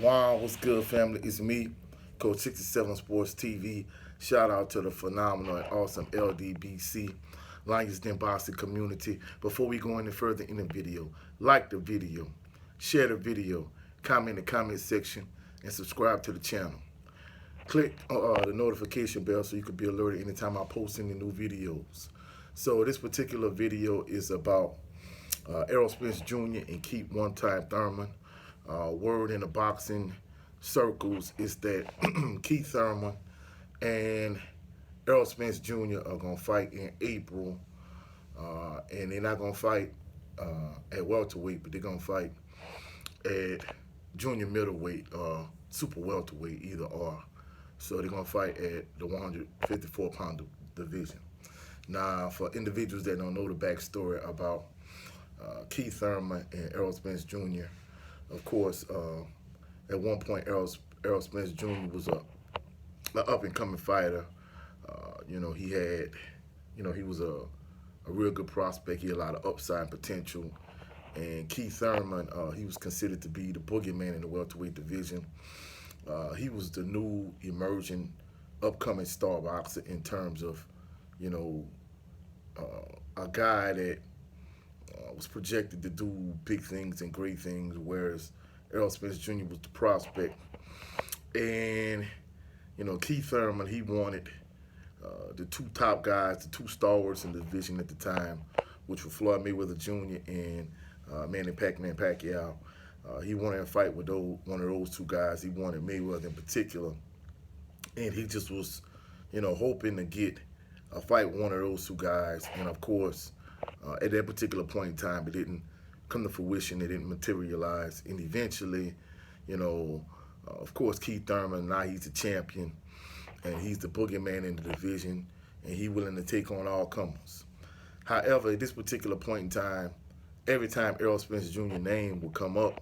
Wow, what's good, family? It's me, Coach 67 Sports TV. Shout out to the phenomenal and awesome LDBC, Lions Den Boxing community. Before we go any further in the video, like the video, share the video, comment in the comment section, and subscribe to the channel. Click the notification bell so you can be alerted anytime I post any new videos. So this particular video is about Errol Spence Jr. and Keep One Time Thurman. Word in the boxing circles is that Keith Thurman and Errol Spence Jr. are going to fight in April. And they're not going to fight at welterweight, but they're going to fight at junior middleweight or super welterweight, either or. So they're going to fight at the 154-pound division. Now, for individuals that don't know the backstory about Keith Thurman and Errol Spence Jr., of course, at one point, Errol Spence Jr. was an up-and-coming fighter. He was a real good prospect. He had a lot of upside potential. And Keith Thurman, he was considered to be the boogeyman in the welterweight division. He was the new emerging, upcoming star boxer in terms of, a guy that was projected to do big things and great things, whereas Errol Spence Jr. was the prospect. And, Keith Thurman, he wanted the two top guys, the two stalwarts in the division at the time, which were Floyd Mayweather Jr. and Manny Pacquiao. He wanted a fight with one of those two guys. He wanted Mayweather in particular. And he just was, hoping to get a fight with one of those two guys. And, of course, at that particular point in time, it didn't come to fruition. It didn't materialize. And eventually, of course, Keith Thurman, now he's the champion, and he's the boogeyman in the division, and he's willing to take on all comers. However, at this particular point in time, every time Errol Spence Jr. name would come up,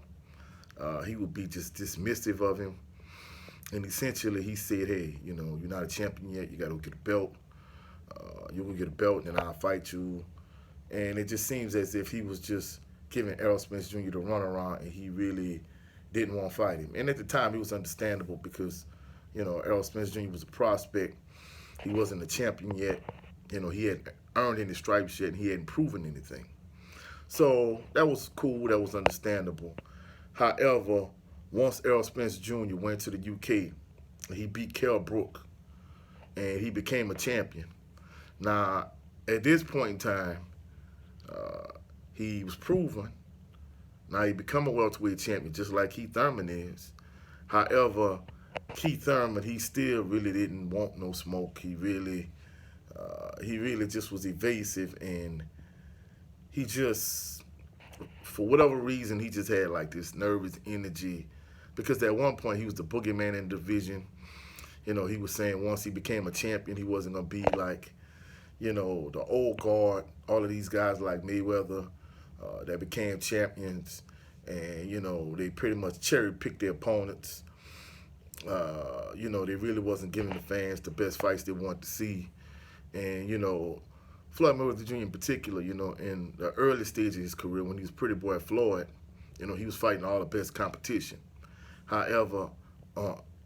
he would be just dismissive of him. And essentially, he said, hey, you're not a champion yet. You got to get a belt. You're going to get a belt, and then I'll fight you. And it just seems as if he was just giving Errol Spence Jr. the runaround, and he really didn't want to fight him. And at the time, it was understandable because, Errol Spence Jr. was a prospect. He wasn't a champion yet. He hadn't earned any stripes yet, and he hadn't proven anything. So that was cool. That was understandable. However, once Errol Spence Jr. went to the UK, he beat Kell Brook, and he became a champion. Now, at this point in time, he was proven. Now he become a welterweight champion, just like Keith Thurman is. However, Keith Thurman, he still really didn't want no smoke. He really just was evasive, and he just, for whatever reason, he just had like this nervous energy. Because at one point he was the boogeyman in the division. He was saying once he became a champion, he wasn't gonna be like, the old guard, all of these guys like Mayweather that became champions, and they pretty much cherry-picked their opponents. They really wasn't giving the fans the best fights they wanted to see. And, Floyd Mayweather Jr. in particular, in the early stage of his career when he was Pretty Boy Floyd, he was fighting all the best competition. However,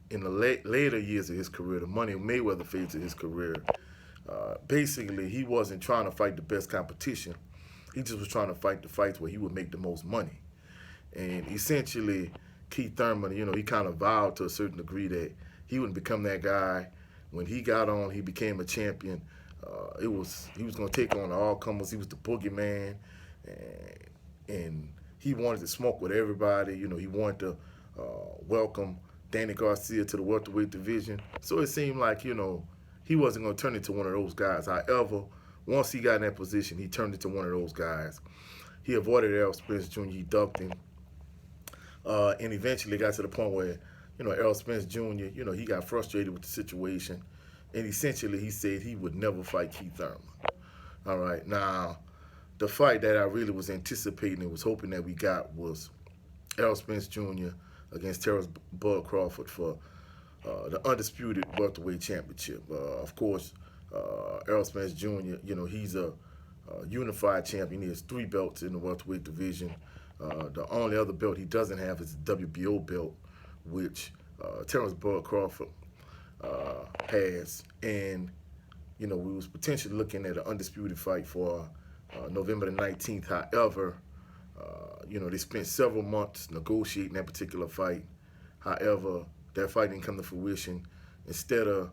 in the later years of his career, the Money Mayweather phase of his career, basically he wasn't trying to fight the best competition. He just was trying to fight the fights where he would make the most money. And essentially, Keith Thurman, he kind of vowed to a certain degree that he wouldn't become that guy. When he got on, he became a champion. He was going to take on all comers. He was the boogeyman, and he wanted to smoke with everybody. He wanted to welcome Danny Garcia to the welterweight division. So it seemed like, he wasn't going to turn into one of those guys. However, once he got in that position, he turned into one of those guys. He avoided Errol Spence Jr. He ducked him. And eventually got to the point where, Errol Spence Jr., he got frustrated with the situation. And essentially he said he would never fight Keith Thurman. All right. Now, the fight that I really was anticipating and was hoping that we got was Errol Spence Jr. against Terrence Bud Crawford for the undisputed welterweight championship. Of course, Errol Spence Jr., he's a unified champion. He has 3 belts in the welterweight division. The only other belt he doesn't have is the WBO belt, which Terrence Bud Crawford has, and we was potentially looking at an undisputed fight for November the 19th. However, they spent several months negotiating that particular fight. However, that fight didn't come to fruition. Instead of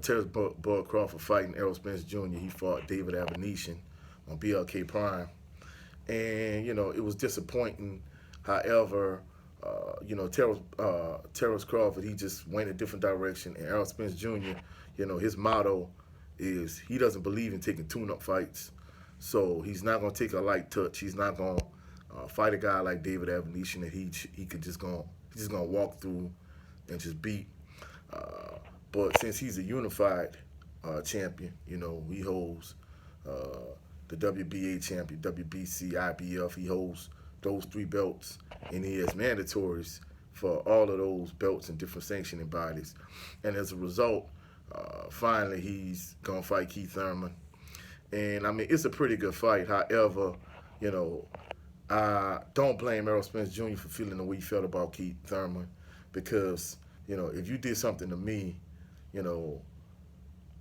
Terrence Bud Crawford fighting Errol Spence Jr., he fought David Avanesyan on BLK Prime. And, it was disappointing. However, Terrence Crawford, he just went a different direction. And Errol Spence Jr., his motto is he doesn't believe in taking tune-up fights. So he's not going to take a light touch. He's not going to fight a guy like David Avanesyan that he could just going to walk through and just beat. But since he's a unified champion, he holds the WBA champion, WBC, IBF. He holds those 3 belts, and he has mandatories for all of those belts in different sanctioning bodies. And as a result, finally he's going to fight Keith Thurman. And, it's a pretty good fight. However, I don't blame Errol Spence Jr. for feeling the way he felt about Keith Thurman because, if you did something to me,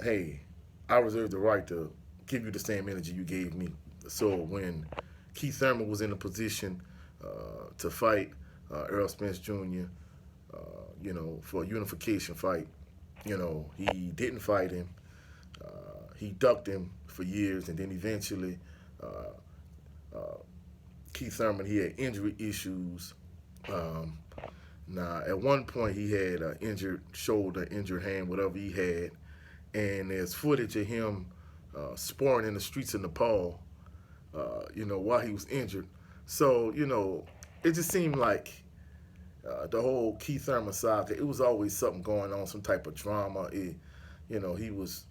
hey, I reserve the right to give you the same energy you gave me. So when Keith Thurman was in a position to fight Errol Spence Jr., for a unification fight, he didn't fight him. He ducked him for years, and then eventually Keith Thurman, he had injury issues. Now, at one point, he had an injured shoulder, injured hand, whatever he had, and there's footage of him sparring in the streets of Nepal, while he was injured. So, it just seemed like the whole Keith Thurman saga, it was always something going on, some type of drama. He was,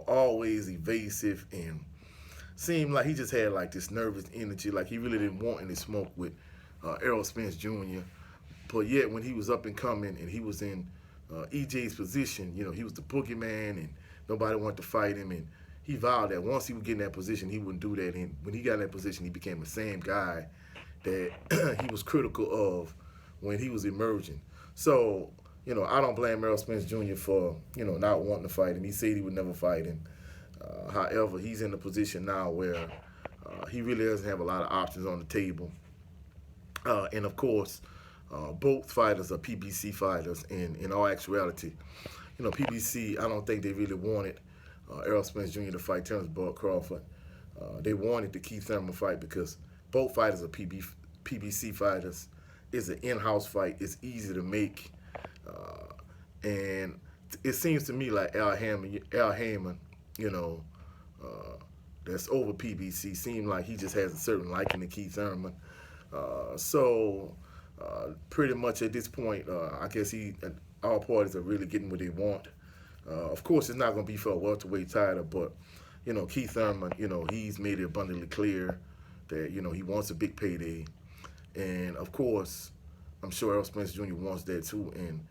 always evasive and seemed like he just had like this nervous energy, like he really didn't want any smoke with Errol Spence Jr. But yet when he was up and coming and he was in EJ's position, he was the boogeyman and nobody wanted to fight him, and he vowed that once he would get in that position, he wouldn't do that. And when he got in that position, he became the same guy that he was critical of when he was emerging. So, I don't blame Errol Spence Jr. for, not wanting to fight him. He said he would never fight him. However, he's in a position now where he really doesn't have a lot of options on the table. And of course, both fighters are PBC fighters. And in all actuality, PBC, I don't think they really wanted Errol Spence Jr. to fight Terrence Bud Crawford. They wanted the Keith Thurman fight because both fighters are PBC fighters. It's an in-house fight. It's easy to make. And it seems to me like Al Heyman, that's over PBC, seemed like he just has a certain liking to Keith Thurman. So pretty much at this point, I guess all parties are really getting what they want. Of course, it's not going to be for a welterweight title, but, Keith Thurman, he's made it abundantly clear that, he wants a big payday. And, of course, I'm sure Errol Spence Jr. wants that too. And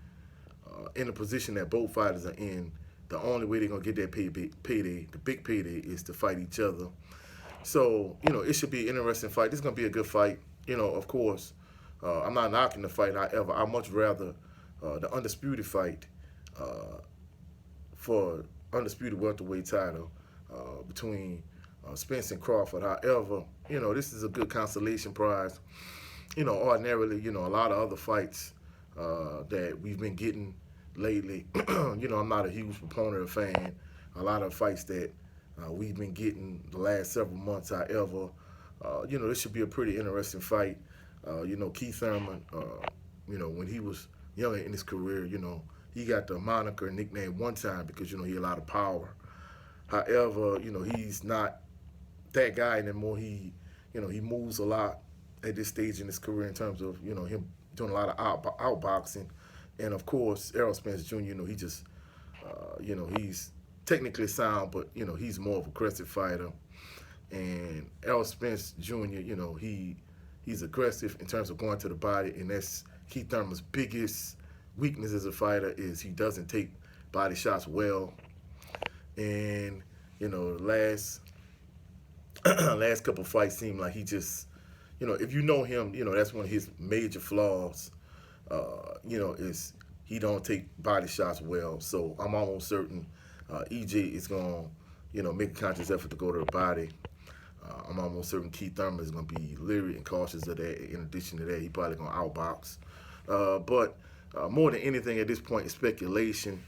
in the position that both fighters are in, the only way they're going to get that payday, the big payday, is to fight each other. So, it should be an interesting fight. This is going to be a good fight. Of course, I'm not knocking the fight. However, I'd much rather the undisputed fight for undisputed welterweight title between Spence and Crawford. However, this is a good consolation prize. Ordinarily, a lot of other fights that we've been getting lately, I'm not a huge proponent or fan. A lot of fights that we've been getting the last several months. However, this should be a pretty interesting fight. Keith Thurman, when he was younger in his career, he got the moniker and nickname one time because, he had a lot of power. However, he's not that guy anymore. He moves a lot at this stage in his career in terms of, him doing a lot of outboxing. And, of course, Errol Spence Jr., he just, he's technically sound, but, he's more of an aggressive fighter. And Errol Spence Jr., he's aggressive in terms of going to the body, and that's Keith Thurman's biggest weakness as a fighter is he doesn't take body shots well. And, the last couple fights seem like he just, if you know him, that's one of his major flaws. is he don't take body shots well. So I'm almost certain EJ is going to, make a conscious effort to go to the body. I'm almost certain Keith Thurman is going to be leery and cautious of that. In addition to that, he probably going to outbox. But more than anything at this point, it's speculation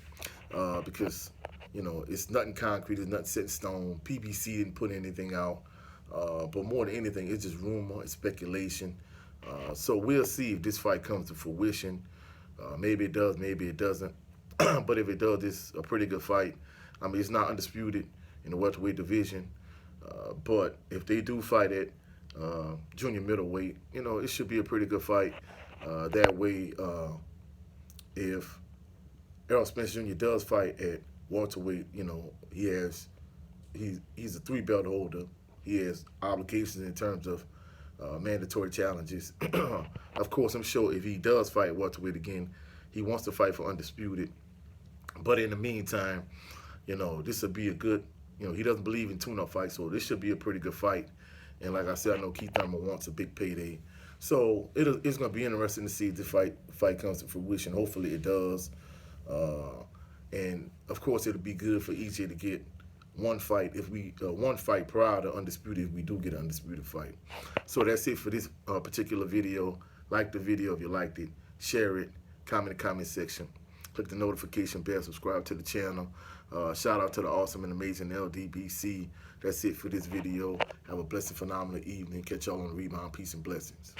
because it's nothing concrete, it's nothing set in stone. PBC didn't put anything out, but more than anything, it's just rumor, it's speculation. So we'll see if this fight comes to fruition. Maybe it does, maybe it doesn't. But if it does, it's a pretty good fight. I mean, it's not undisputed in the welterweight division. But if they do fight at junior middleweight, it should be a pretty good fight. That way, if Errol Spence Jr. does fight at welterweight, he's a 3 belt holder. He has obligations in terms of mandatory challenges. Of course, I'm sure if he does fight welterweight again, he wants to fight for undisputed. But in the meantime, this will be a good. He doesn't believe in tune-up fights, so this should be a pretty good fight. And like I said, I know Keith Thurman wants a big payday. So it's going to be interesting to see if the fight comes to fruition. Hopefully it does. And, of course, it'll be good for EJ to get one fight prior to undisputed if we do get an undisputed fight. So that's it for this particular video. Like the video if you liked it. Share it. Comment in the comment section. Click the notification bell. Subscribe to the channel. Shout out to the awesome and amazing LDBC. That's it for this video. Have a blessed, phenomenal evening. Catch y'all on the rebound. Peace and blessings.